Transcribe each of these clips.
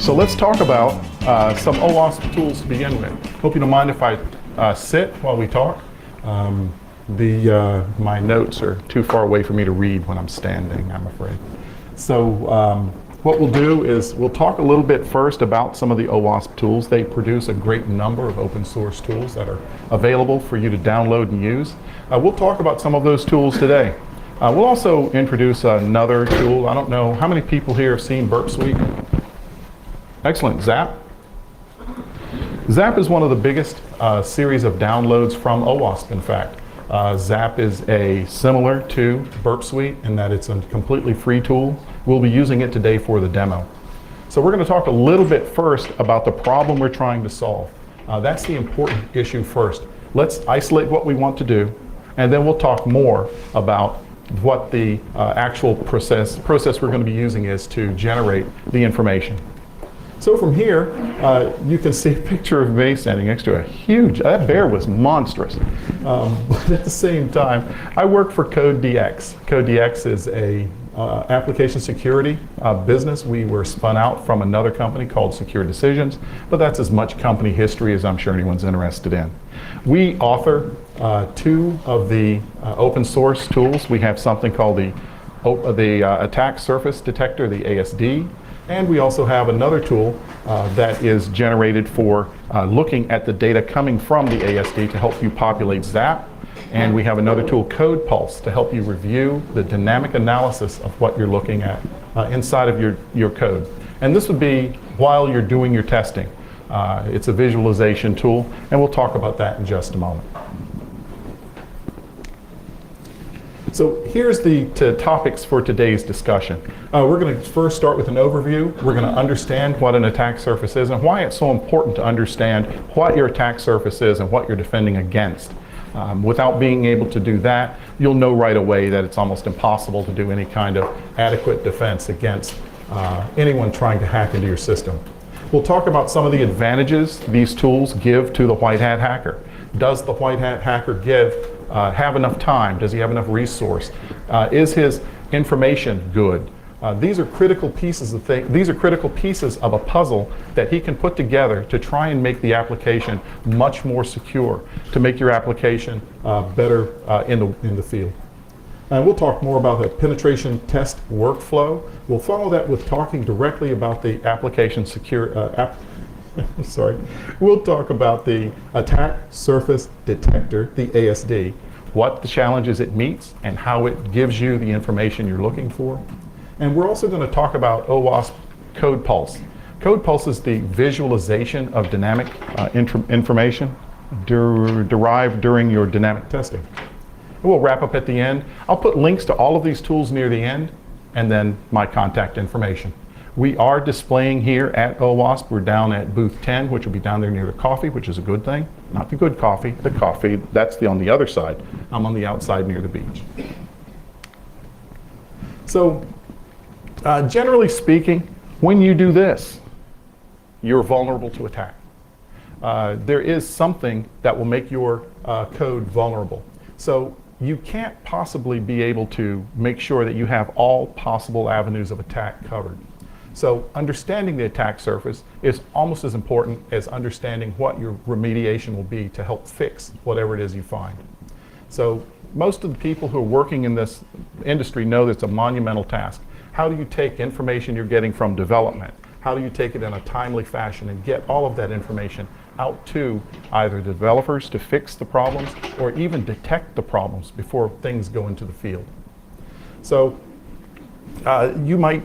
So let's talk about some OWASP tools to begin with. Hope you don't mind if I sit while we talk. My notes are too far away for me to read when I'm standing, I'm afraid. So what we'll do is we'll talk a little bit first about some of the OWASP tools. They produce a great number of open source tools that are available for you to download and use. We'll talk about some of those tools today. We'll also introduce another tool. I don't know, how many people here have seen Burp Suite? Excellent. Zap? Zap is one of the biggest series of downloads from OWASP, in fact. Zap is similar to Burp Suite in that it's a completely free tool. We'll be using it today for the demo. So we're going to talk a little bit first about the problem we're trying to solve. That's the important issue first. Let's isolate what we want to do, and then we'll talk more about what the actual process we're going to be using is to generate the information. So from here, you can see a picture of me standing next to that bear was monstrous. But at the same time, I work for CodeDX. CodeDX is a application security business. We were spun out from another company called Secure Decisions, but that's as much company history as I'm sure anyone's interested in. We author two of the open source tools. We have something called the Attack Surface Detector, the ASD, and we also have another tool that is generated for looking at the data coming from the ASD to help you populate Zap. And we have another tool, Code Pulse, to help you review the dynamic analysis of what you're looking at inside of your code. And this would be while you're doing your testing. It's a visualization tool, and we'll talk about that in just a moment. So here's the topics for today's discussion. We're going to first start with an overview. We're going to understand what an attack surface is and why it's so important to understand what your attack surface is and what you're defending against. Without being able to do that, you'll know right away that it's almost impossible to do any kind of adequate defense against anyone trying to hack into your system. We'll talk about some of the advantages these tools give to the white hat hacker. Does the white hat hacker have enough time? Does he have enough resource? Is his information good? These are critical pieces of a puzzle that he can put together to try and make the application much more secure, to make your application better in the field. And we'll talk more about the penetration test workflow. We'll follow that with talking directly about the application We'll talk about the Attack Surface Detector, the ASD, what the challenges it meets, and how it gives you the information you're looking for. And we're also going to talk about OWASP Code Pulse. Code Pulse is the visualization of dynamic information derived during your dynamic testing. And we'll wrap up at the end. I'll put links to all of these tools near the end, and then my contact information. We are displaying here at OWASP. We're down at booth 10, which will be down there near the coffee, which is a good thing. Not the good coffee, the coffee, that's on the other side. I'm on the outside near the beach. So, generally speaking, when you do this, you're vulnerable to attack. There is something that will make your code vulnerable. So you can't possibly be able to make sure that you have all possible avenues of attack covered. So understanding the attack surface is almost as important as understanding what your remediation will be to help fix whatever it is you find. So most of the people who are working in this industry know that it's a monumental task. How do you take information you're getting from development? How do you take it in a timely fashion and get all of that information out to either the developers to fix the problems or even detect the problems before things go into the field? So you might,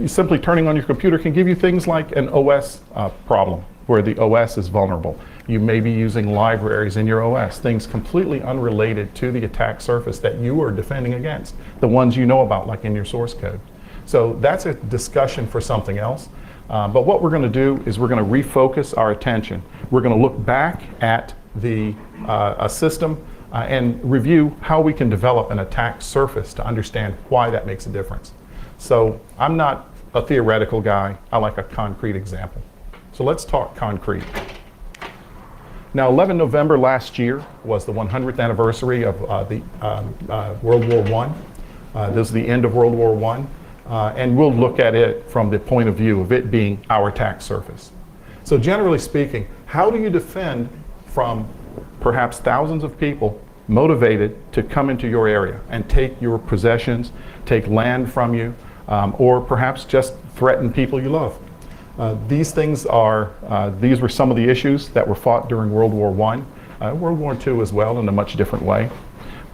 simply turning on your computer can give you things like an OS problem where the OS is vulnerable. You may be using libraries in your OS, things completely unrelated to the attack surface that you are defending against, the ones you know about like in your source code. So that's a discussion for something else. But what we're going to do is we're going to refocus our attention. We're going to look back at a system and review how we can develop an attack surface to understand why that makes a difference. So I'm not a theoretical guy. I like a concrete example. So let's talk concrete. Now, 11 November last year was the 100th anniversary of World War I. This is the end of World War I. and we'll look at it from the point of view of it being our attack surface. So generally speaking, how do you defend from perhaps thousands of people motivated to come into your area and take your possessions, take land from you, or perhaps just threaten people you love? These were some of the issues that were fought during World War I, World War II as well, in a much different way.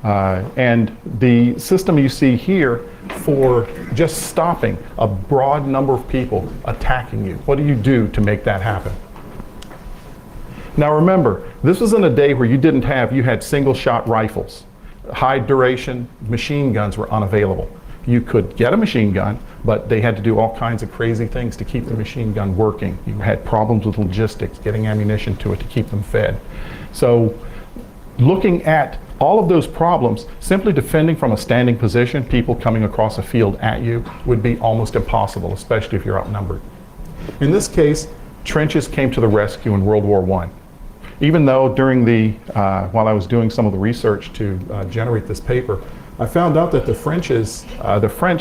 And the system you see here for just stopping a broad number of people attacking you. What do you do to make that happen? Now remember, this was in a day where you had single shot rifles. High duration machine guns were unavailable. You could get a machine gun, but they had to do all kinds of crazy things to keep the machine gun working. You had problems with logistics, getting ammunition to it to keep them fed. So looking at all of those problems, simply defending from a standing position, people coming across a field at you, would be almost impossible, especially if you're outnumbered. In this case, trenches came to the rescue in World War I. Even though during while I was doing some of the research to generate this paper, I found out that the French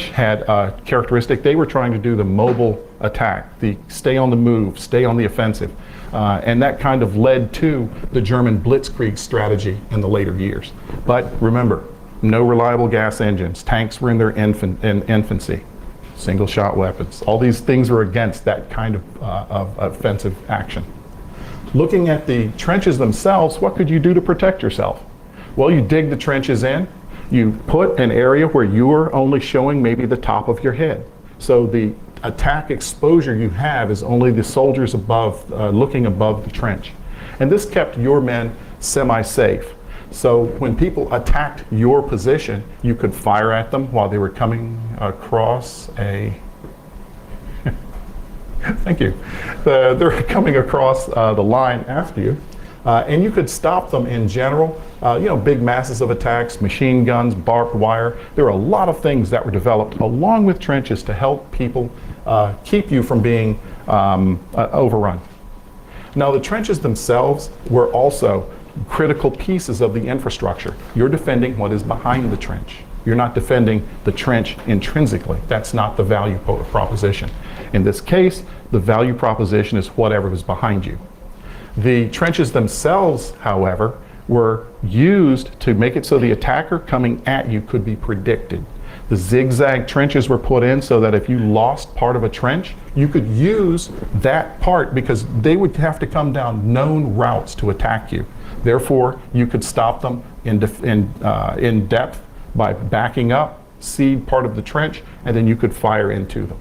had a characteristic. They were trying to do the mobile attack, the stay on the move, stay on the offensive. And that kind of led to the German blitzkrieg strategy in the later years. But remember, no reliable gas engines. Tanks were in their infancy. Single shot weapons. All these things are against that kind of offensive action. Looking at the trenches themselves, what could you do to protect yourself? Well, you dig the trenches in. You put an area where you are only showing maybe the top of your head. So the attack exposure you have is only the soldiers above, looking above the trench. And this kept your men semi-safe. So when people attacked your position, you could fire at them while they were coming across thank you. They're coming across the line after you. And you could stop them in general. Big masses of attacks, machine guns, barbed wire. There are a lot of things that were developed along with trenches to help people keep you from being overrun. Now, the trenches themselves were also critical pieces of the infrastructure. You're defending what is behind the trench. You're not defending the trench intrinsically. That's not the value proposition. In this case, the value proposition is whatever is behind you. The trenches themselves, however, were used to make it so the attacker coming at you could be predicted. The zigzag trenches were put in so that if you lost part of a trench, you could use that part because they would have to come down known routes to attack you. Therefore, you could stop them in depth by backing up, seed part of the trench, and then you could fire into them.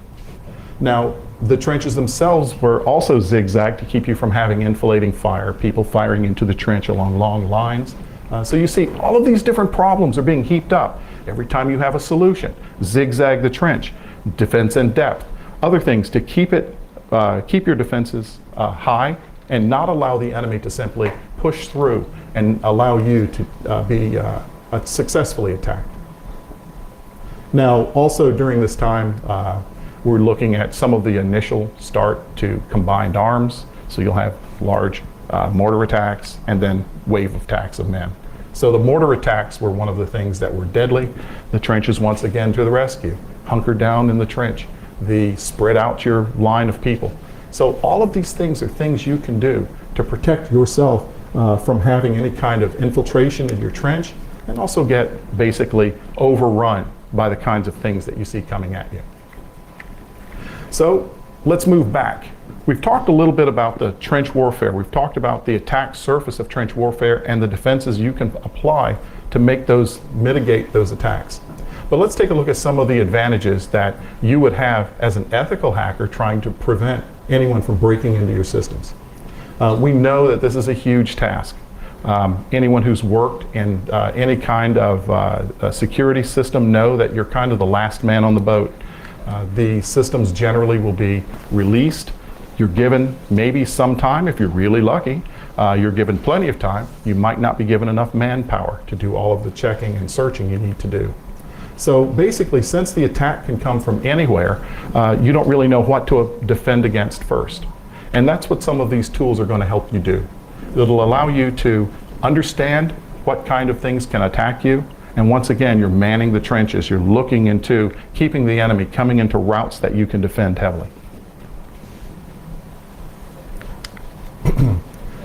Now, the trenches themselves were also zigzagged to keep you from having enfilading fire, people firing into the trench along long lines. So you see, all of these different problems are being heaped up every time you have a solution. Zigzag the trench, defense in depth, other things to keep your defenses high and not allow the enemy to simply push through and allow you to be successfully attacked. Now, also during this time, we're looking at some of the initial start to combined arms. So you'll have large mortar attacks and then wave attacks of men. So the mortar attacks were one of the things that were deadly. The trenches once again to the rescue. Hunker down in the trench. Spread out your line of people. So all of these things are things you can do to protect yourself from having any kind of infiltration in your trench and also get basically overrun by the kinds of things that you see coming at you. So let's move back. We've talked a little bit about the trench warfare. We've talked about the attack surface of trench warfare and the defenses you can apply to mitigate those attacks. But let's take a look at some of the advantages that you would have as an ethical hacker trying to prevent anyone from breaking into your systems. We know that this is a huge task. Anyone who's worked in any kind of a security system know that you're kind of the last man on the boat. The systems generally will be released. You're given maybe some time if you're really lucky. You're given plenty of time. You might not be given enough manpower to do all of the checking and searching you need to do. So basically, since the attack can come from anywhere, you don't really know what to defend against first. And that's what some of these tools are going to help you do. It'll allow you to understand what kind of things can attack you And once again, you're manning the trenches. You're looking into keeping the enemy coming into routes that you can defend heavily.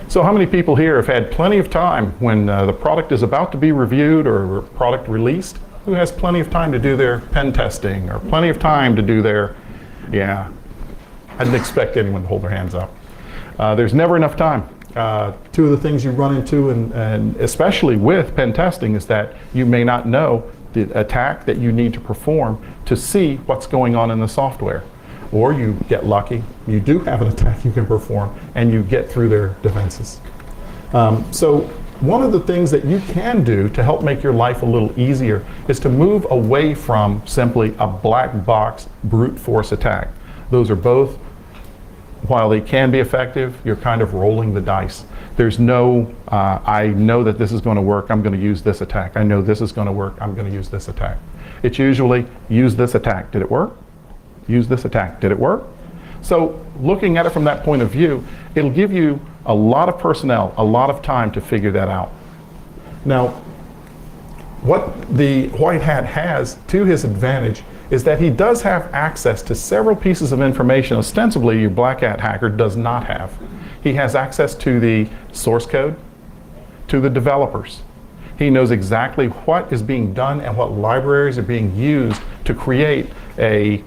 So how many people here have had plenty of time when the product is about to be reviewed or product released? Who has plenty of time to do their pen testing or plenty of time to do their, yeah, I didn't expect anyone to hold their hands up. There's never enough time. Two of the things you run into, and especially with pen testing, is that you may not know the attack that you need to perform to see what's going on in the software. Or you get lucky, you do have an attack you can perform, and you get through their defenses. So one of the things that you can do to help make your life a little easier is to move away from simply a black box brute force attack. Those are both, while they can be effective, you're kind of rolling the dice. There's no, I know that this is going to work, I'm going to use this attack. I know this is going to work, I'm going to use this attack. It's usually, use this attack. Did it work? Use this attack. Did it work? So looking at it from that point of view, it'll give you a lot of personnel, a lot of time to figure that out. Now, what the white hat has to his advantage is that he does have access to several pieces of information ostensibly your black hat hacker does not have. He has access to the source code, to the developers. He knows exactly what is being done and what libraries are being used to create a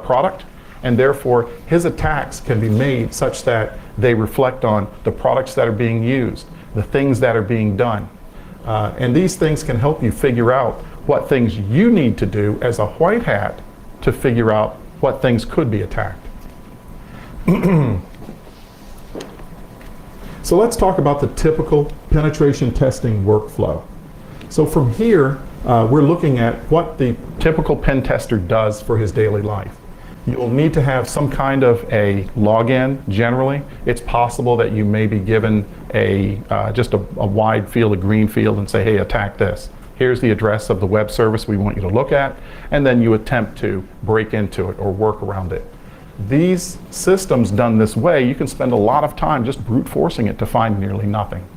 product, and therefore his attacks can be made such that they reflect on the products that are being used, the things that are being done. And these things can help you figure out what things you need to do as a white hat to figure out what things could be attacked. So let's talk about the typical penetration testing workflow. So from here, we're looking at what the typical pen tester does for his daily life. You'll need to have some kind of a login generally. It's possible that you may be given just a wide field, a green field, and say, hey, attack this. Here's the address of the web service we want you to look at, and then you attempt to break into it or work around it. These systems done this way, you can spend a lot of time just brute forcing it to find nearly nothing.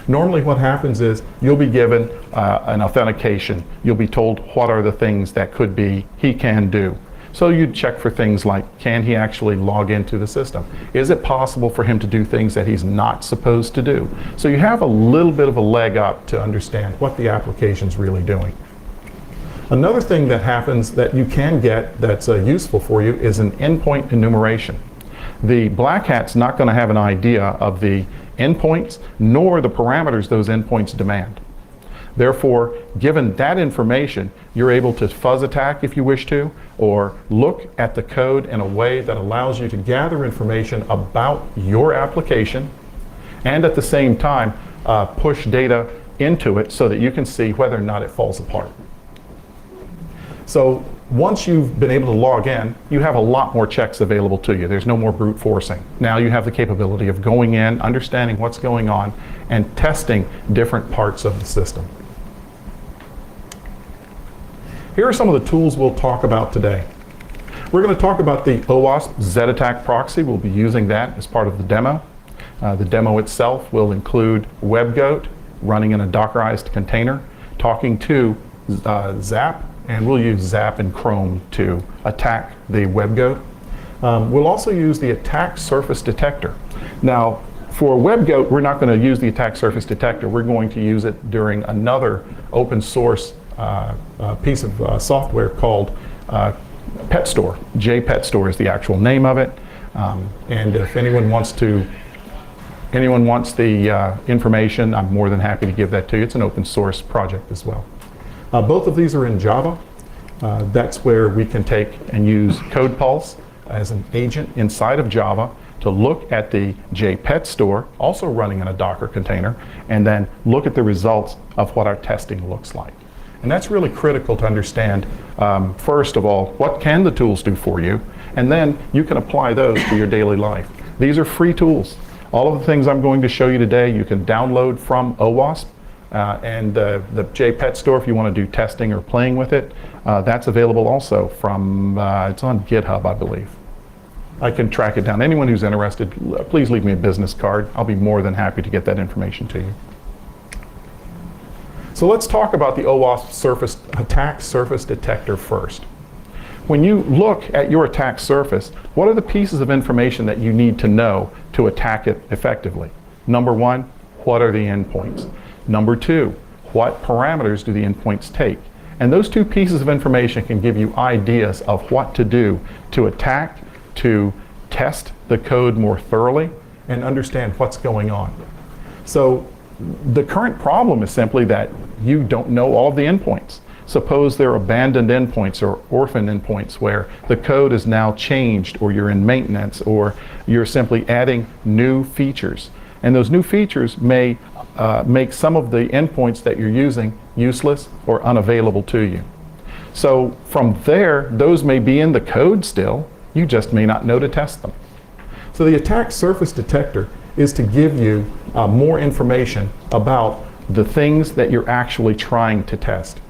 Normally what happens is you'll be given an authentication. You'll be told what are the things that could be he can do. So you check for things like, can he actually log into the system? Is it possible for him to do things that he's not supposed to do? So you have a little bit of a leg up to understand what the application's really doing. Another thing that happens that you can get that's useful for you is an endpoint enumeration. The black hat's not going to have an idea of the endpoints nor the parameters those endpoints demand. Therefore, given that information, you're able to fuzz attack if you wish to, or look at the code in a way that allows you to gather information about your application and at the same time push data into it so that you can see whether or not it falls apart. So once you've been able to log in, you have a lot more checks available to you. There's no more brute forcing. Now you have the capability of going in, understanding what's going on, and testing different parts of the system. Here are some of the tools we'll talk about today. We're going to talk about the OWASP Z-Attack proxy. We'll be using that as part of the demo. The demo itself will include WebGoat running in a Dockerized container, talking to Zap, and we'll use Zap and Chrome to attack the WebGoat. We'll also use the attack surface detector. Now, for WebGoat, we're not going to use the attack surface detector. We're going to use it during another open source piece of software called Pet Store. JPet Store is the actual name of it. And if anyone wants the information, I'm more than happy to give that to you. It's an open source project as well. Both of these are in Java. That's where we can take and use Code Pulse as an agent inside of Java to look at the JPet store, also running in a Docker container, and then look at the results of what our testing looks like. And that's really critical to understand, first of all, what can the tools do for you, and then you can apply those to your daily life. These are free tools. All of the things I'm going to show you today, you can download from OWASP. And the JPet store, if you want to do testing or playing with it, that's available also from, it's on GitHub, I believe. I can track it down. Anyone who's interested, please leave me a business card. I'll be more than happy to get that information to you. So let's talk about the OWASP attack surface detector first. When you look at your attack surface, what are the pieces of information that you need to know to attack it effectively? Number one, what are the endpoints? Number two, what parameters do the endpoints take? And those two pieces of information can give you ideas of what to do to attack, to test the code more thoroughly, and understand what's going on. So the current problem is simply that you don't know all of the endpoints. Suppose they're abandoned endpoints or orphan endpoints where the code is now changed, or you're in maintenance, or you're simply adding new features. And those new features may make some of the endpoints that you're using useless or unavailable to you. So from there, those may be in the code still, you just may not know to test them. So the attack surface detector is to give you more information about the things that you're actually trying to test.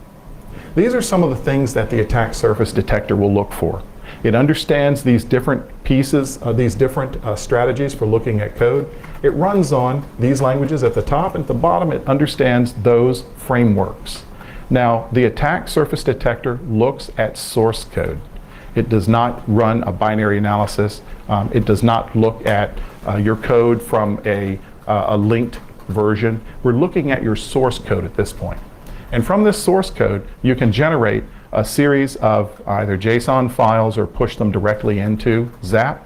These are some of the things that the attack surface detector will look for. It understands these different pieces, these different strategies for looking at code. It runs on these languages at the top, and at the bottom it understands those frameworks. Now, the attack surface detector looks at source code. It does not run a binary analysis. It does not look at your code from a linked version. We're looking at your source code at this point. And from this source code, you can generate a series of either JSON files or push them directly into ZAP.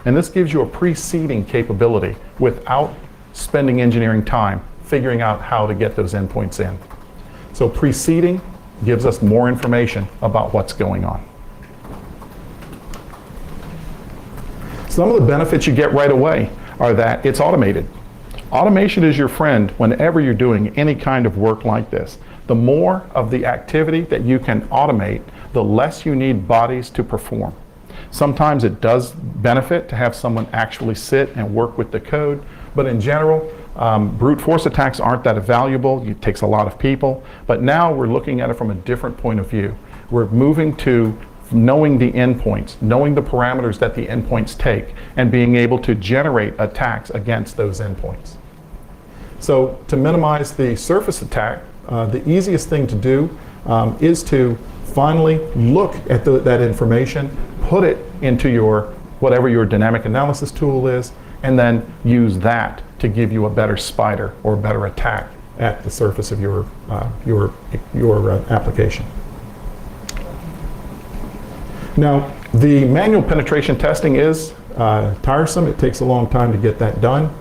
And this gives you a preceding capability without spending engineering time figuring out how to get those endpoints in. So preceding gives us more information about what's going on. Some of the benefits you get right away are that it's automated. Automation is your friend whenever you're doing any kind of work like this. The more of the activity that you can automate, the less you need bodies to perform. Sometimes it does benefit to have someone actually sit and work with the code, but in general, brute force attacks aren't that valuable. It takes a lot of people, but now we're looking at it from a different point of view. We're moving to knowing the endpoints, knowing the parameters that the endpoints take, and being able to generate attacks against those endpoints. So to minimize the surface attack, the easiest thing to do is to finally look at that information, put it into whatever your dynamic analysis tool is, and then use that to give you a better spider or better attack at the surface of your application. Now, the manual penetration testing is tiresome. It takes a long time to get that done.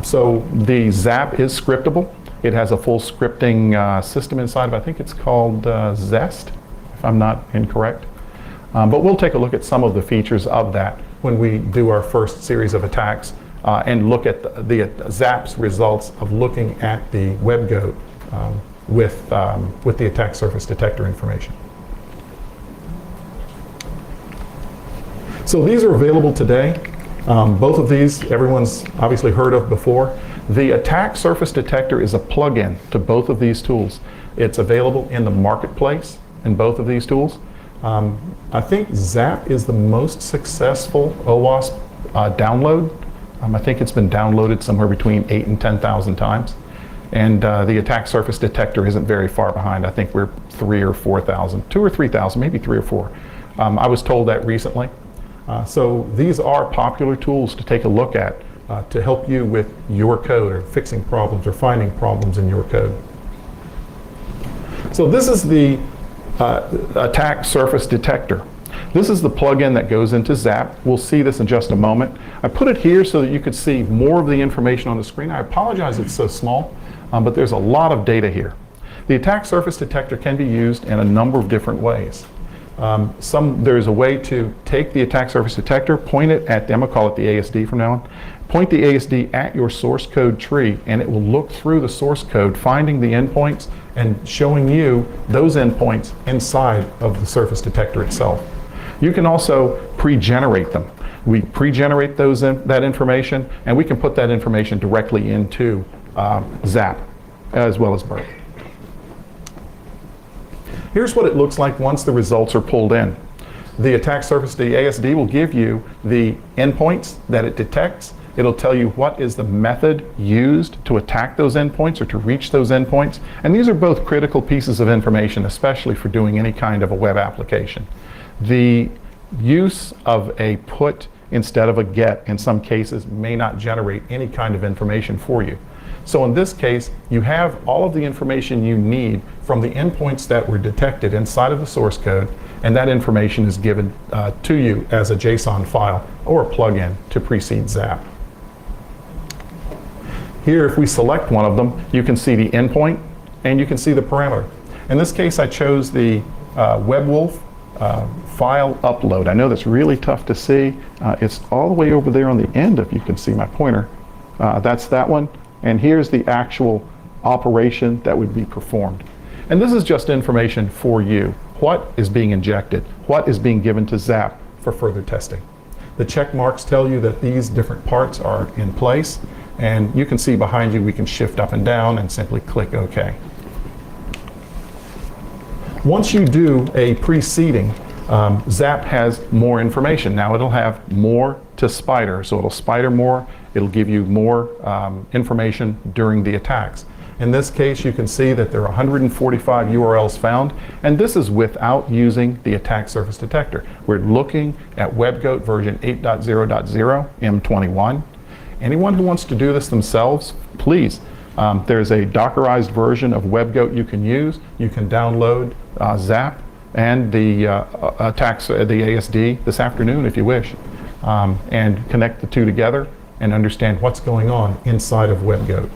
So the ZAP is scriptable. It has a full scripting system inside of it. I think it's called Zest, if I'm not incorrect. But we'll take a look at some of the features of that when we do our first series of attacks and look at the ZAP's results of looking at the WebGoat with the attack surface detector information. So these are available today. Both of these, everyone's obviously heard of before. The attack surface detector is a plug-in to both of these tools. It's available in the marketplace in both of these tools. I think ZAP is the most successful OWASP download. I think it's been downloaded somewhere between 8,000 and 10,000 times. And the attack surface detector isn't very far behind. I think we're 3,000 or 4,000, 2,000 or 3,000, maybe 3 or 4. I was told that recently. So these are popular tools to take a look at to help you with your code or fixing problems or finding problems in your code. So this is the attack surface detector. This is the plugin that goes into ZAP. We'll see this in just a moment. I put it here so that you could see more of the information on the screen. I apologize it's so small, but there's a lot of data here. The attack surface detector can be used in a number of different ways. There's a way to take the attack surface detector, point it at them, I'll call it the ASD from now on, point the ASD at your source code tree, and it will look through the source code, finding the endpoints and showing you those endpoints inside of the surface detector itself. You can also pre-generate them. We pre-generate that information, and we can put that information directly into ZAP as well as BERT. Here's what it looks like once the results are pulled in. The attack surface, the ASD, will give you the endpoints that it detects, It'll tell you what is the method used to attack those endpoints or to reach those endpoints. And these are both critical pieces of information, especially for doing any kind of a web application. The use of a put instead of a get in some cases may not generate any kind of information for you. So in this case, you have all of the information you need from the endpoints that were detected inside of the source code, and that information is given to you as a JSON file or a plugin to precede ZAP. Here, if we select one of them, you can see the endpoint and you can see the parameter. In this case, I chose the WebWolf file upload. I know that's really tough to see. It's all the way over there on the end, if you can see my pointer. That's that one. And here's the actual operation that would be performed. And this is just information for you. What is being injected? What is being given to ZAP for further testing? The check marks tell you that these different parts are in place. And you can see behind you, we can shift up and down and simply click OK. Once you do a preceding, ZAP has more information. Now it'll have more to spider, so it'll spider more. It'll give you more information during the attacks. In this case, you can see that there are 145 URLs found, and this is without using the attack surface detector. We're looking at WebGoat version 8.0.0 M21. Anyone who wants to do this themselves, please. There's a Dockerized version of WebGoat you can use. You can download ZAP and the the ASD this afternoon if you wish, and connect the two together and understand what's going on inside of WebGoat.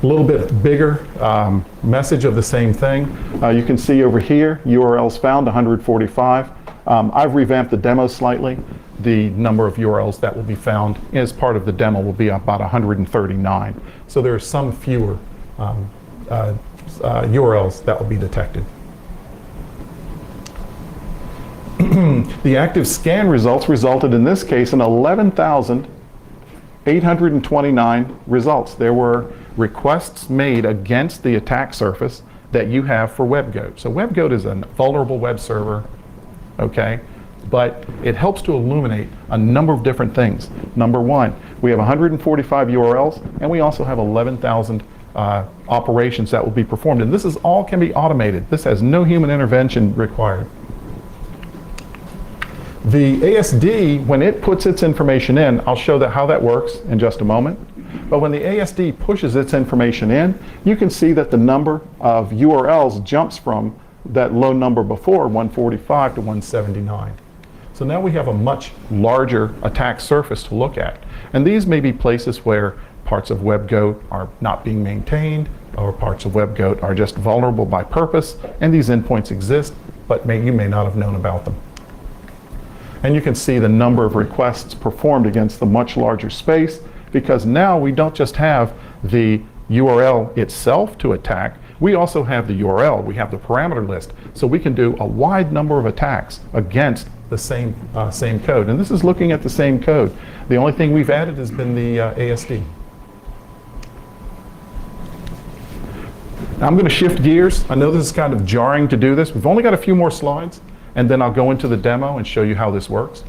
A little bit bigger message of the same thing. You can see over here, URLs found 145. I've revamped the demo slightly. The number of URLs that will be found as part of the demo will be about 139. So there are some fewer URLs that will be detected. The active scan results resulted in this case in 11,829 results. There were requests made against the attack surface that you have for WebGoat. So WebGoat is a vulnerable web server, okay? But it helps to illuminate a number of different things. Number one, we have 145 URLs, and we also have 11,000 operations that will be performed. And this is all can be automated. This has no human intervention required. The ASD, when it puts its information in, I'll show how that works in just a moment. But when the ASD pushes its information in, you can see that the number of URLs jumps from that low number before, 145 to 179. So now we have a much larger attack surface to look at. And these may be places where parts of WebGoat are not being maintained, or parts of WebGoat are just vulnerable by purpose, and these endpoints exist, but you may not have known about them. And you can see the number of requests performed against the much larger space, because now we don't just have the URL itself to attack, we also have the URL, we have the parameter list, so we can do a wide number of attacks against the same code. And this is looking at the same code. The only thing we've added has been the ASD. Now I'm going to shift gears. I know this is kind of jarring to do this. We've only got a few more slides, and then I'll go into the demo and show you how this works.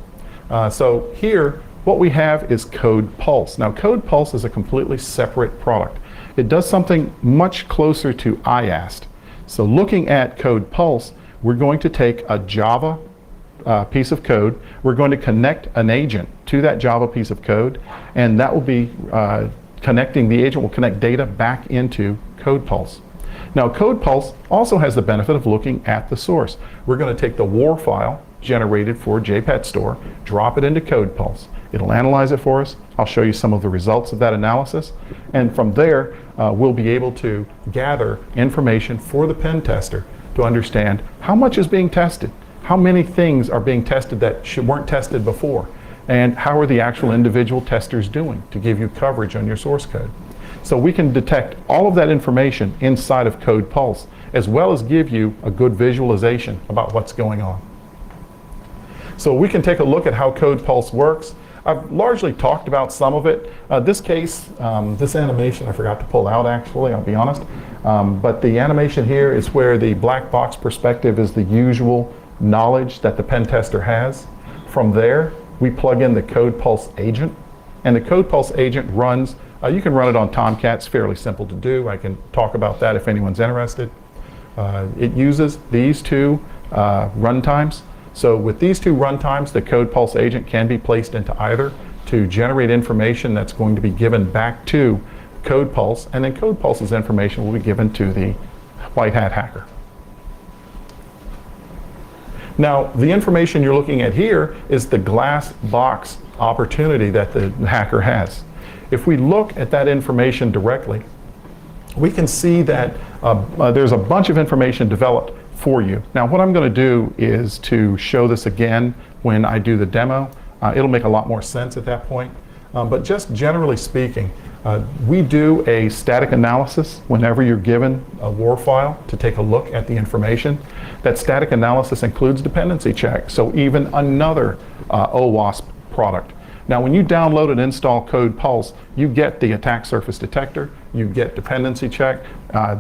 So here, what we have is Code Pulse. Now Code Pulse is a completely separate product. It does something much closer to IAST. So looking at Code Pulse, we're going to take a Java piece of code. We're going to connect an agent to that Java piece of code, and that will be connecting, the agent will connect data back into Code Pulse. Now Code Pulse also has the benefit of looking at the source. We're going to take the WAR file generated for JPET Store, drop it into Code Pulse. It'll analyze it for us. I'll show you some of the results of that analysis. And from there, we'll be able to gather information for the pen tester to understand how much is being tested, how many things are being tested that weren't tested before, and how are the actual individual testers doing to give you coverage on your source code. So we can detect all of that information inside of Code Pulse, as well as give you a good visualization about what's going on. So we can take a look at how Code Pulse works. I've largely talked about some of it. This case, this animation I forgot to pull out actually, I'll be honest. But the animation here is where the black box perspective is the usual knowledge that the pen tester has. From there, we plug in the Code Pulse agent, and the Code Pulse agent runs, you can run it on Tomcat, it's fairly simple to do. I can talk about that if anyone's interested. It uses these two runtimes. So with these two runtimes, the Code Pulse agent can be placed into either to generate information that's going to be given back to Code Pulse, and then Code Pulse's information will be given to the white hat hacker. Now, the information you're looking at here is the glass box opportunity that the hacker has. If we look at that information directly, we can see that there's a bunch of information developed for you. Now, what I'm going to do is to show this again when I do the demo. It'll make a lot more sense at that point. But just generally speaking, we do a static analysis whenever you're given a WAR file to take a look at the information. That static analysis includes dependency check, so even another OWASP product. Now, when you download and install Code Pulse, you get the attack surface detector, you get dependency check.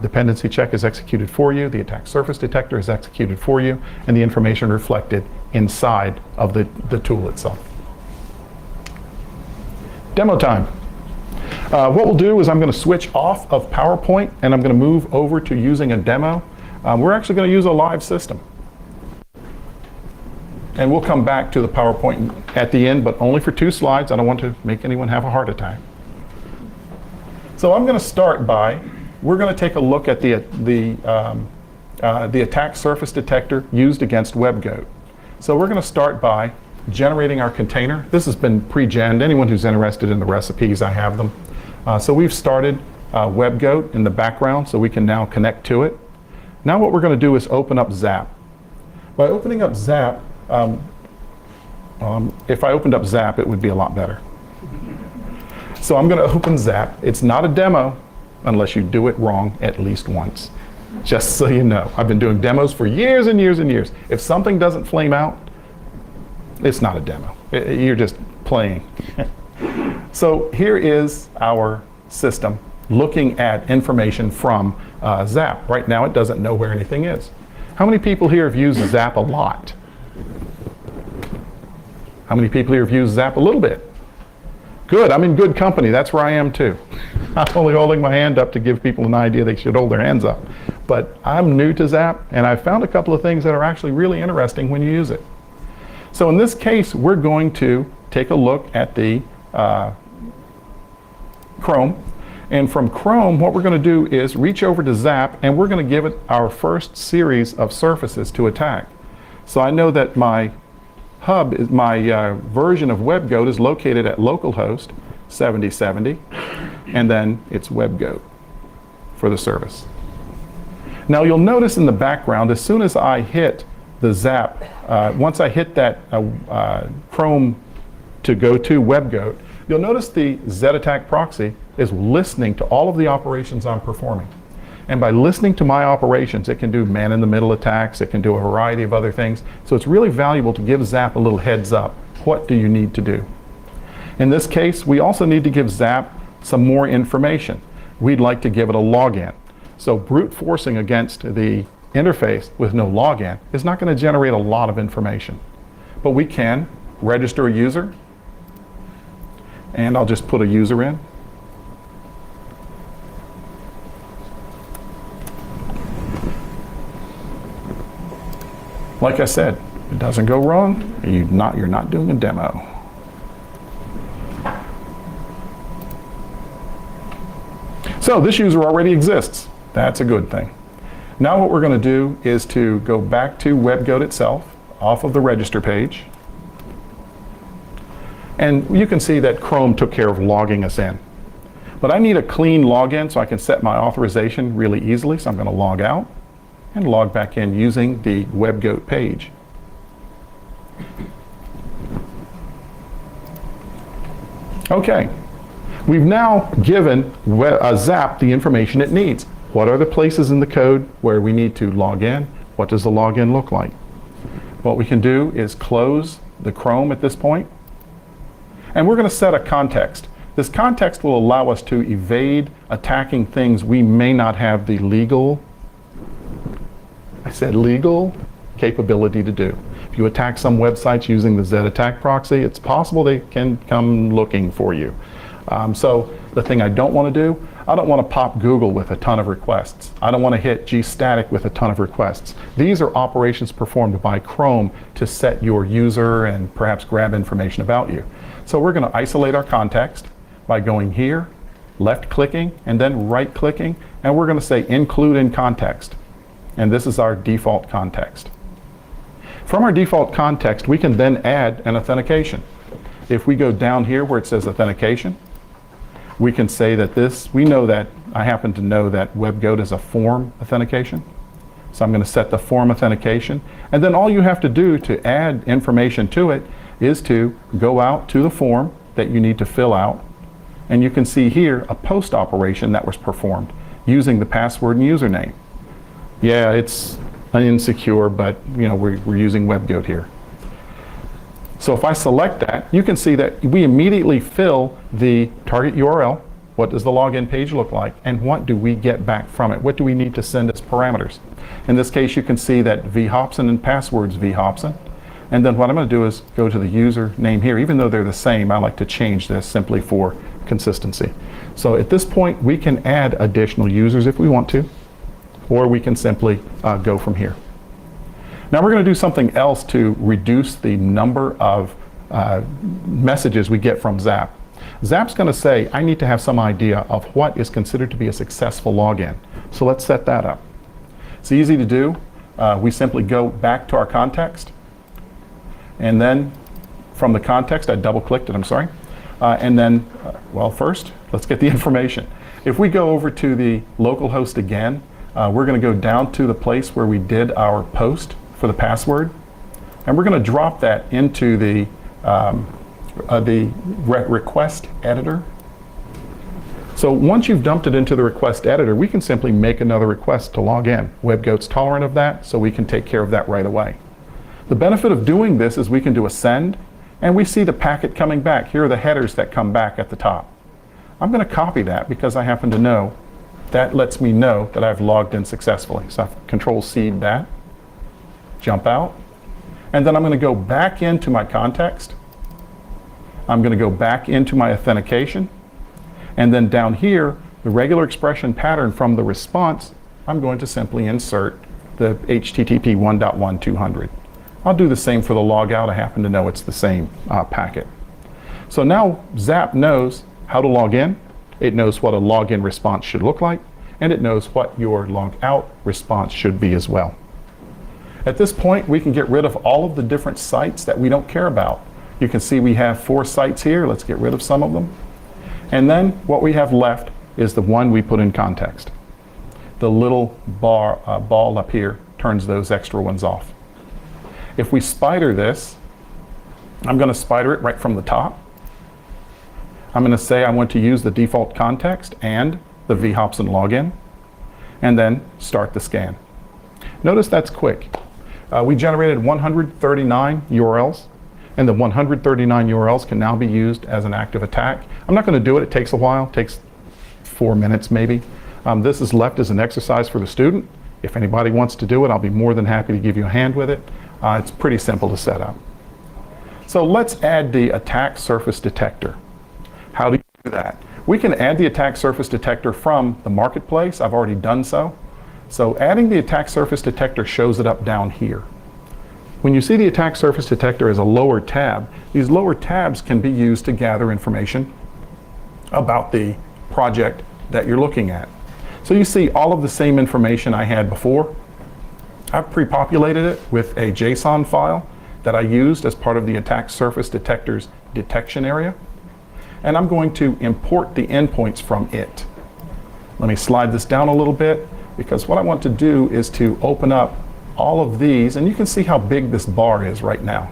Dependency check is executed for you, the attack surface detector is executed for you, and the information reflected inside of the tool itself. Demo time. What we'll do is I'm going to switch off of PowerPoint and I'm going to move over to using a demo. We're actually going to use a live system. And we'll come back to the PowerPoint at the end, but only for 2 slides. I don't want to make anyone have a heart attack. So I'm going to start by, we're going to take a look at the attack surface detector used against WebGoat. So we're going to start by generating our container. This has been pre-genned. Anyone who's interested in the recipes, I have them. So we've started WebGoat in the background, so we can now connect to it. Now what we're going to do is open up Zap. By opening up Zap, if I opened up Zap, it would be a lot better. So I'm going to open Zap. It's not a demo unless you do it wrong at least once. Just so you know. I've been doing demos for years and years and years. If something doesn't flame out, it's not a demo. You're just playing. So here is our system looking at information from Zap. Right now it doesn't know where anything is. How many people here have used Zap a lot? How many people here have used Zap a little bit? Good, I'm in good company. That's where I am too. I'm only holding my hand up to give people an idea they should hold their hands up. But I'm new to Zap, and I've found a couple of things that are actually really interesting when you use it. So in this case, we're going to take a look at the Chrome. And from Chrome, what we're going to do is reach over to Zap, and we're going to give it our first series of surfaces to attack. So I know that my hub, my version of WebGoat is located at localhost 7070, and then it's WebGoat for the service. Now you'll notice in the background, as soon as I hit the Zap, once I hit that Chrome to go to WebGoat, you'll notice the Z-Attack proxy is listening to all of the operations I'm performing. And by listening to my operations, it can do man-in-the-middle attacks, it can do a variety of other things. So it's really valuable to give Zap a little heads up. What do you need to do? In this case, we also need to give Zap some more information. We'd like to give it a login. So brute forcing against the interface with no login is not going to generate a lot of information. But we can register a user, and I'll just put a user in. Like I said, it doesn't go wrong, you're not doing a demo. So this user already exists. That's a good thing. Now what we're going to do is to go back to WebGoat itself, off of the register page. And you can see that Chrome took care of logging us in. But I need a clean login so I can set my authorization really easily, so I'm going to log out and log back in using the WebGoat page. Okay, we've now given Zap the information it needs. What are the places in the code where we need to log in? What does the login look like? What we can do is close the Chrome at this point, and we're going to set a context. This context will allow us to evade attacking things we may not have the legal, I said legal, capability to do. If If you attack some websites using the Z-attack proxy, it's possible they can come looking for you. So the thing I don't want to do, I don't want to pop Google with a ton of requests. I don't want to hit gstatic with a ton of requests. These are operations performed by Chrome to set your user and perhaps grab information about you. So we're going to isolate our context by going here, left clicking, and then right clicking, and we're going to say include in context. And this is our default context. From our default context, we can then add an authentication. If we go down here where it says authentication, we can say that we know that, I happen to know that WebGoat is a form authentication. So I'm going to set the form authentication. And then all you have to do to add information to it is to go out to the form that you need to fill out. And you can see here a post operation that was performed using the password and username. Yeah, it's insecure, but we're using WebGoat here. So if I select that, you can see that we immediately fill the target URL. What does the login page look like? And what do we get back from it? What do we need to send as parameters? In this case, you can see that vhobson and passwords vhobson. And then what I'm going to do is go to the user name here. Even though they're the same, I like to change this simply for consistency. So at this point, we can add additional users if we want to, or we can simply go from here. Now we're going to do something else to reduce the number of messages we get from Zap. Zap's going to say, I need to have some idea of what is considered to be a successful login. So let's set that up. It's easy to do. We simply go back to our context. And then from the context, I double-clicked it, I'm sorry. And then, well, first, let's get the information. If we go over to the localhost again, we're going to go down to the place where we did our post for the password, and we're going to drop that into the request editor. So once you've dumped it into the request editor, we can simply make another request to log in. WebGoat's tolerant of that, so we can take care of that right away. The benefit of doing this is we can do a send, and we see the packet coming back. Here are the headers that come back at the top. I'm going to copy that because I happen to know that lets me know that I've logged in successfully. So I Control-C that, jump out, and then I'm going to go back into my context. I'm going to go back into my authentication, and then down here, the regular expression pattern from the response, I'm going to simply insert the HTTP 1.1.200. I'll do the same for the logout. I happen to know it's the same packet. So now Zap knows how to log in. It knows what a login response should look like, and it knows what your logout response should be as well. At this point, we can get rid of all of the different sites that we don't care about. You can see we have 4 sites here. Let's get rid of some of them. And then what we have left is the one we put in context. The little ball up here turns those extra ones off. If we spider this, I'm going to spider it right from the top. I'm going to say I want to use the default context and the vhobson login, and then start the scan. Notice that's quick. We generated 139 URLs, and the 139 URLs can now be used as an active attack. I'm not going to do it. It takes a while. It takes 4 minutes maybe. This is left as an exercise for the student. If anybody wants to do it, I'll be more than happy to give you a hand with it. It's pretty simple to set up. So let's add the attack surface detector. How do you do that? We can add the attack surface detector from the marketplace. I've already done so. So adding the attack surface detector shows it up down here. When you see the attack surface detector as a lower tab, these lower tabs can be used to gather information about the project that you're looking at. So you see all of the same information I had before. I've pre-populated it with a JSON file that I used as part of the attack surface detector's detection area. And I'm going to import the endpoints from it. Let me slide this down a little bit, because what I want to do is to open up all of these, and you can see how big this bar is right now.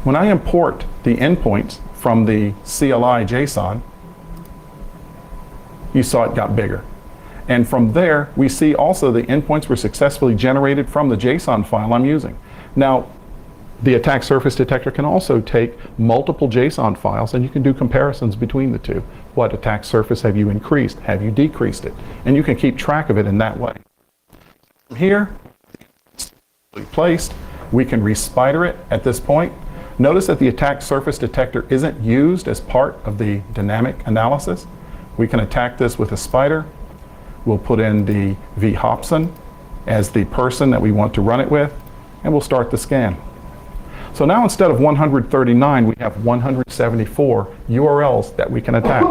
When I import the endpoints from the CLI JSON, you saw it got bigger. And from there, we see also the endpoints were successfully generated from the JSON file I'm using. Now, the attack surface detector can also take multiple JSON files, and you can do comparisons between the two. What attack surface have you increased? Have you decreased it? And you can keep track of it in that way. From here, placed. We can respider it at this point. Notice that the attack surface detector isn't used as part of the dynamic analysis. We can attack this with a spider. We'll put in the V. Hobson as the person that we want to run it with, and we'll start the scan. So now instead of 139, we have 174 URLs that we can attack.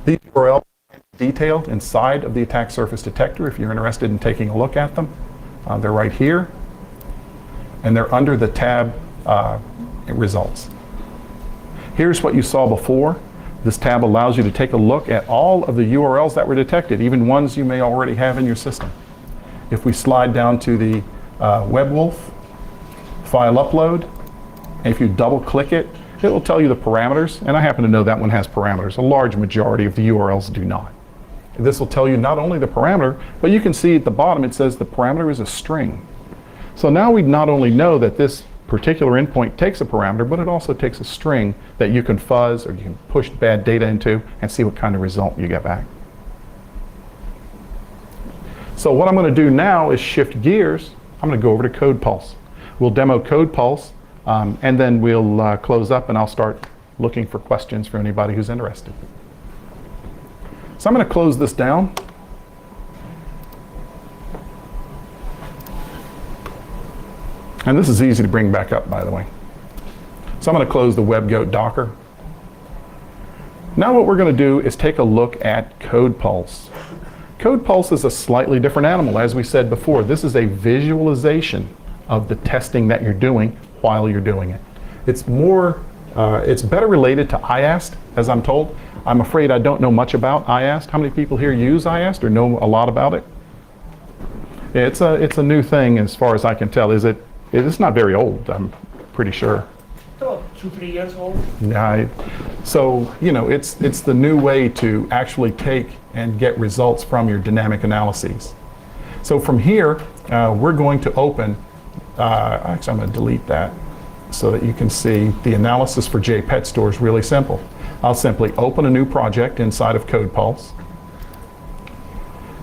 These URLs are detailed inside of the attack surface detector if you're interested in taking a look at them. They're right here, and they're under the tab results. Here's what you saw before. This tab allows you to take a look at all of the URLs that were detected, even ones you may already have in your system. If we slide down to the WebWolf file upload, and if you double click it, it will tell you the parameters, and I happen to know that one has parameters. A large majority of the URLs do not. This will tell you not only the parameter, but you can see at the bottom it says the parameter is a string. So now we not only know that this particular endpoint takes a parameter, but it also takes a string that you can fuzz or you can push bad data into and see what kind of result you get back. So what I'm going to do now is shift gears. I'm going to go over to Code Pulse. We'll demo Code Pulse, and then we'll close up and I'll start looking for questions for anybody who's interested. So I'm going to close this down. And this is easy to bring back up, by the way. So I'm going to close the WebGoat Docker. Now what we're going to do is take a look at Code Pulse. Code Pulse is a slightly different animal. As we said before, this is a visualization of the testing that you're doing while you're doing it. It's better related to IAST, as I'm told. I'm afraid I don't know much about IAST. How many people here use IAST or know a lot about it? It's a new thing as far as I can tell. It's not very old, I'm pretty sure. About 2-3 years old. Yeah, so you know, it's the new way to actually take and get results from your dynamic analyses. So from here, we're going to open, actually I'm going to delete that so that you can see the analysis for JPET Store is really simple. I'll simply open a new project inside of Code Pulse.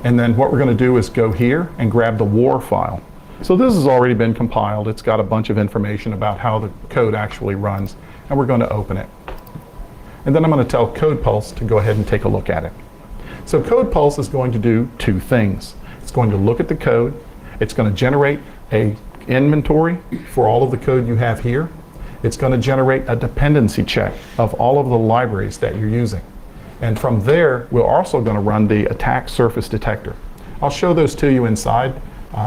And then what we're going to do is go here and grab the WAR file. So this has already been compiled. It's got a bunch of information about how the code actually runs, and we're going to open it. And then I'm going to tell Code Pulse to go ahead and take a look at it. So Code Pulse is going to do two things. It's going to look at the code. It's going to generate an inventory for all of the code you have here. It's going to generate a dependency check of all of the libraries that you're using. And from there, we're also going to run the attack surface detector. I'll show those to you inside.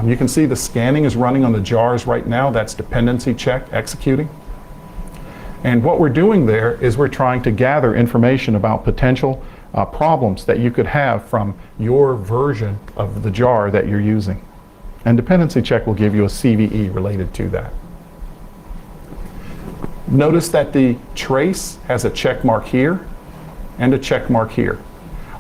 You can see the scanning is running on the jars right now. That's dependency check executing. And what we're doing there is we're trying to gather information about potential problems that you could have from your version of the jar that you're using. And dependency check will give you a CVE related to that. Notice that the trace has a check mark here and a check mark here.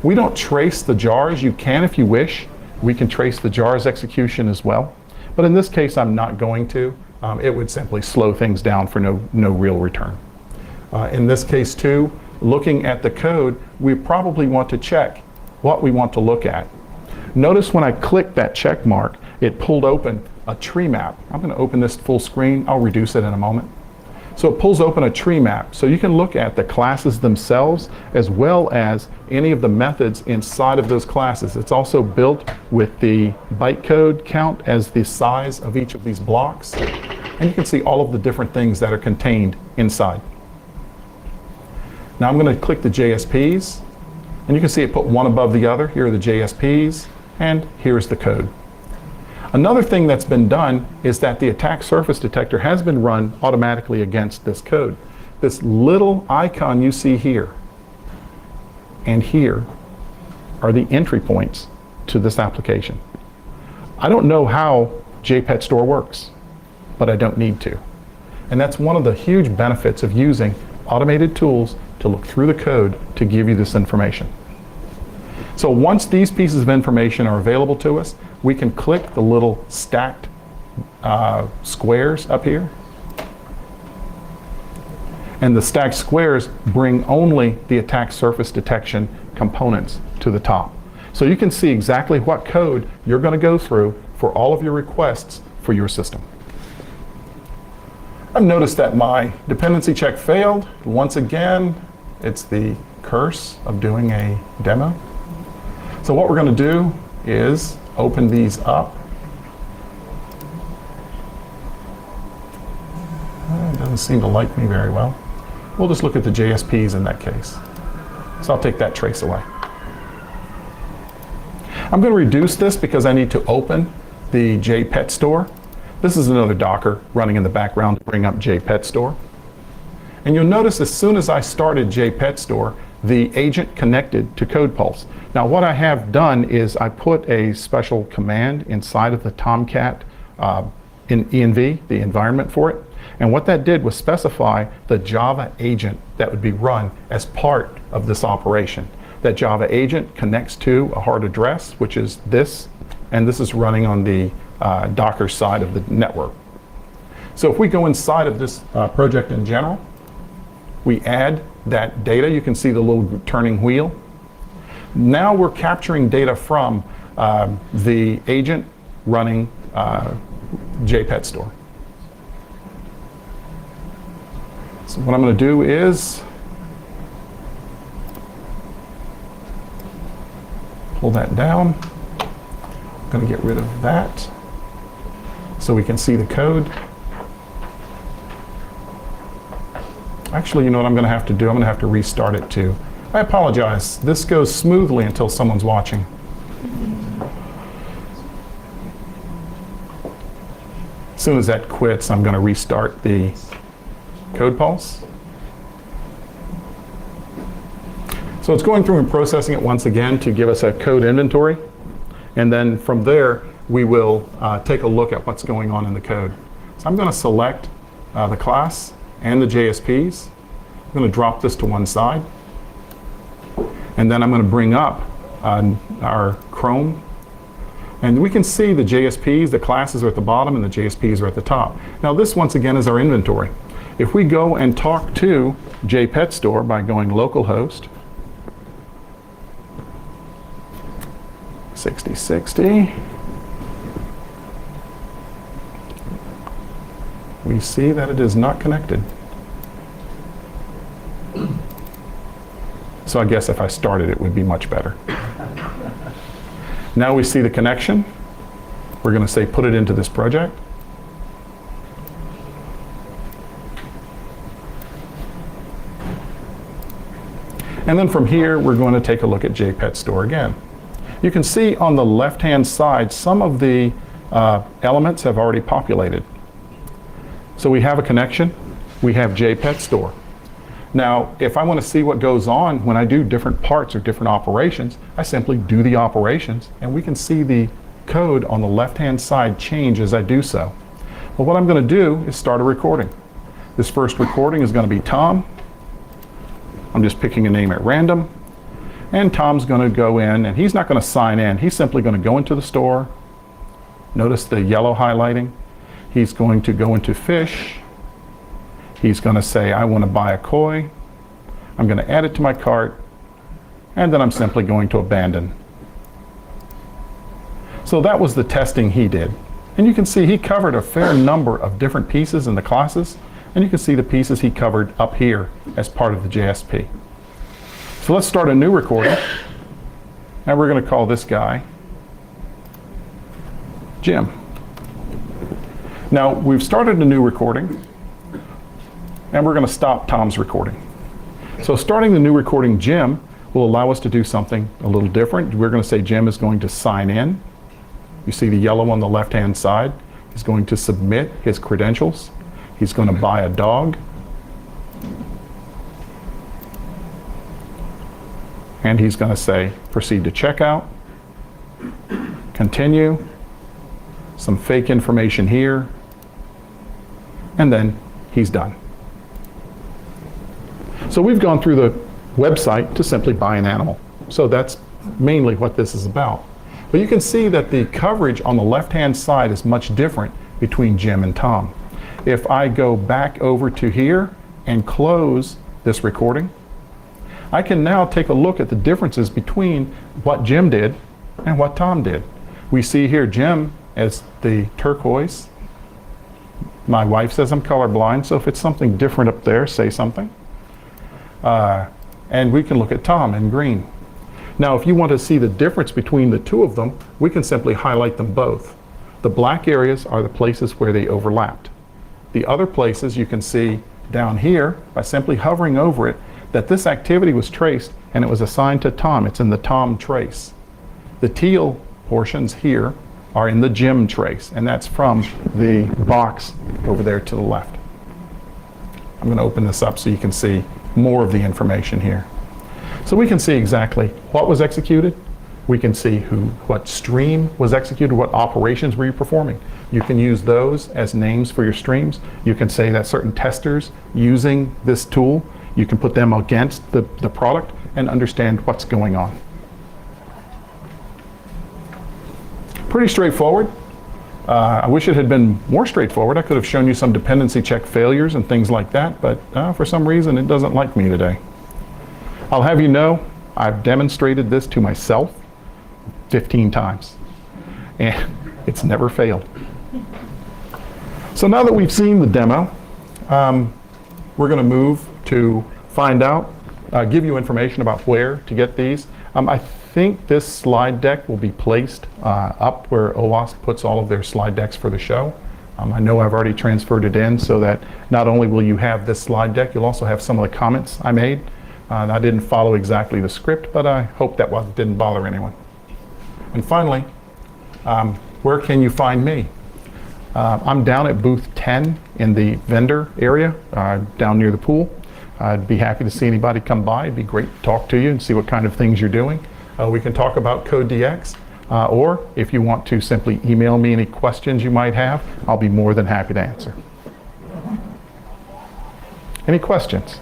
We don't trace the jars. You can if you wish. We can trace the jar's execution as well. But in this case, I'm not going to. It would simply slow things down for no real return. In this case too, looking at the code, we probably want to check what we want to look at. Notice when I click that check mark, it pulled open a tree map. I'm going to open this full screen. I'll reduce it in a moment. So it pulls open a tree map. So you can look at the classes themselves as well as any of the methods inside of those classes. It's also built with the bytecode count as the size of each of these blocks. And you can see all of the different things that are contained inside. Now I'm going to click the JSPs, and you can see it put one above the other. Here are the JSPs, and here's the code. Another thing that's been done is that the attack surface detector has been run automatically against this code. This little icon you see here and here are the entry points to this application. I don't know how JPET Store works, but I don't need to. And that's one of the huge benefits of using automated tools to look through the code to give you this information. So once these pieces of information are available to us, we can click the little stacked squares up here. And the stacked squares bring only the attack surface detection components to the top. So you can see exactly what code you're going to go through for all of your requests for your system. I've noticed that my dependency check failed. Once again, it's the curse of doing a demo. So what we're going to do is open these up. It doesn't seem to like me very well. We'll just look at the JSPs in that case. So I'll take that trace away. I'm going to reduce this because I need to open the JPet store. This is another Docker running in the background to bring up JPet store. And you'll notice as soon as I started JPet store, the agent connected to CodePulse. Now what I have done is I put a special command inside of the Tomcat in env, the environment for it. And what that did was specify the Java agent that would be run as part of this operation. That Java agent connects to a hard address, which is this, and this is running on the Docker side of the network. So if we go inside of this project in general, we add that data. You can see the little turning wheel. Now we're capturing data from the agent running JPet store. So what I'm going to do is pull that down. I'm going to get rid of that so we can see the code. Actually, you know what I'm going to have to do? I'm going to have to restart it too. I apologize. This goes smoothly until someone's watching. As soon as that quits, I'm going to restart the CodePulse. So it's going through and processing it once again to give us a code inventory. And then from there, we will take a look at what's going on in the code. So I'm going to select the class and the JSPs. I'm going to drop this to one side. And then I'm going to bring up our Chrome. And we can see the JSPs, the classes are at the bottom and the JSPs are at the top. Now this once again is our inventory. If we go and talk to JPet store by going localhost 6060, we see that it is not connected. So I guess if I started it would be much better. Now we see the connection. We're going to say put it into this project. And then from here, we're going to take a look at JPet store again. You can see on the left-hand side, some of the elements have already populated. So we have a connection. We have JPet store. Now, if I want to see what goes on when I do different parts or different operations, I simply do the operations, and we can see the code on the left-hand side change as I do so. But what I'm going to do is start a recording. This first recording is going to be Tom. I'm just picking a name at random. And Tom's going to go in, and he's not going to sign in. He's simply going to go into the store. Notice the yellow highlighting. He's going to go into fish. He's going to say, I want to buy a koi. I'm going to add it to my cart. And then I'm simply going to abandon. So that was the testing he did. And you can see he covered a fair number of different pieces in the classes. And you can see the pieces he covered up here as part of the JSP. So let's start a new recording. And we're going to call this guy Jim. Now, we've started a new recording. And we're going to stop Tom's recording. So starting the new recording, Jim, will allow us to do something a little different. We're going to say Jim is going to sign in. You see the yellow on the left-hand side. He's going to submit his credentials. He's going to buy a dog. And he's going to say, proceed to checkout, continue, some fake information here, and then he's done. So we've gone through the website to simply buy an animal. So that's mainly what this is about. But you can see that the coverage on the left-hand side is much different between Jim and Tom. If I go back over to here and close this recording, I can now take a look at the differences between what Jim did and what Tom did. We see here Jim as the turquoise My wife says I'm colorblind, so if it's something different up there, say something. And we can look at Tom in green. Now, if you want to see the difference between the two of them, we can simply highlight them both. The black areas are the places where they overlapped. The other places you can see down here by simply hovering over it that this activity was traced and it was assigned to Tom. It's in the Tom trace. The teal portions here are in the Jim trace, and that's from the box over there to the left. I'm going to open this up so you can see more of the information here. So we can see exactly what was executed. We can see what stream was executed, what operations were you performing. You can use those as names for your streams. You can say that certain testers using this tool, you can put them against the product and understand what's going on. Pretty straightforward. I wish it had been more straightforward. I could have shown you some dependency check failures and things like that, but for some reason it doesn't like me today. I'll have you know, I've demonstrated this to myself 15 times, and it's never failed. So now that we've seen the demo, we're going to move to find out, give you information about where to get these. I think this slide deck will be placed up where OWASP puts all of their slide decks for the show. I know I've already transferred it in so that not only will you have this slide deck, you'll also have some of the comments I made. I didn't follow exactly the script, but I hope that didn't bother anyone. And finally, where can you find me? I'm down at booth 10 in the vendor area, down near the pool. I'd be happy to see anybody come by. It'd be great to talk to you and see what kind of things you're doing. We can talk about Code DX, or if you want to simply email me any questions you might have, I'll be more than happy to answer. Any questions?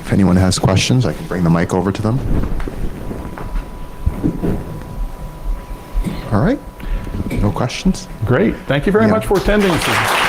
If anyone has questions, I can bring the mic over to them. All right. No questions? Great. Thank you very Yeah. much for attending, Susan.